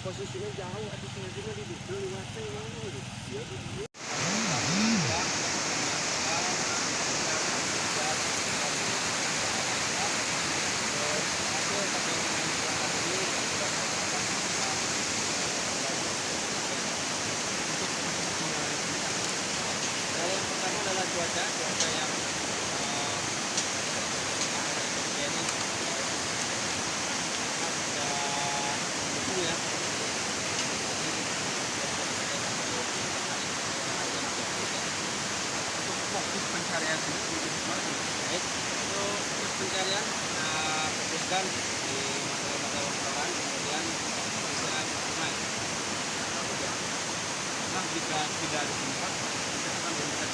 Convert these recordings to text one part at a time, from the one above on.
posisinya jauh, aduh sengaja di situ liwatnya mana gitu. Ya, dia. Yang pertama adalah cuaca yang jadi ya. Untuk fokus pencarian sendiri baik untuk fokus pencarian fokuskan di mata wartawan, kemudian istirahat sungai. Nah, jika tidak ditemukan kita akan bisa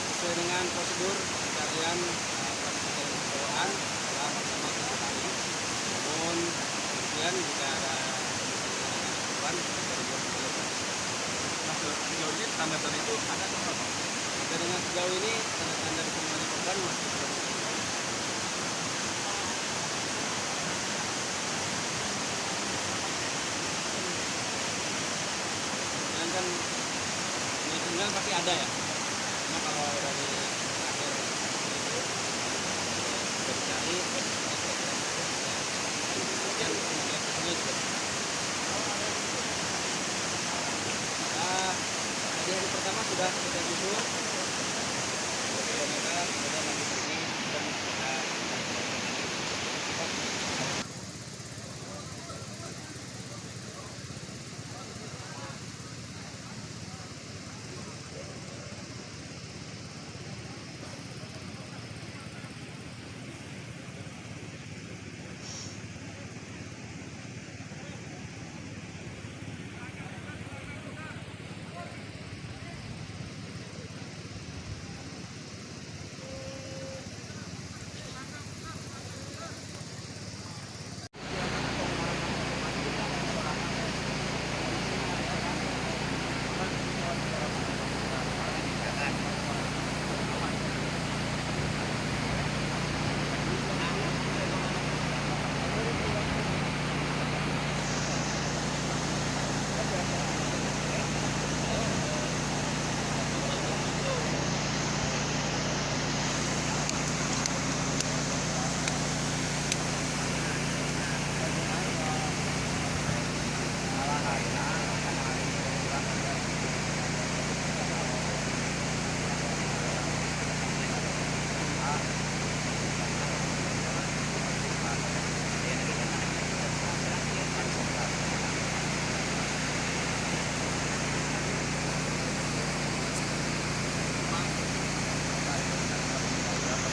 sesuai dengan prosedur pencarian bawaan adalah maksimal 1 hari. Namun kemudian jika ada korban sejauh ini standar itu ada atau apa? Sampai dengan sejauh ini tanda-tanda ditemukannya korban masih belum. Dan kan sinyal pasti ada ya. Cuma kalau dari akhir itu sudah dicari, kemudian elektriknya juga. Di hari pertama sudah kita susun 2 kilometer, kemudian lanjut ini dan kita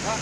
Pak,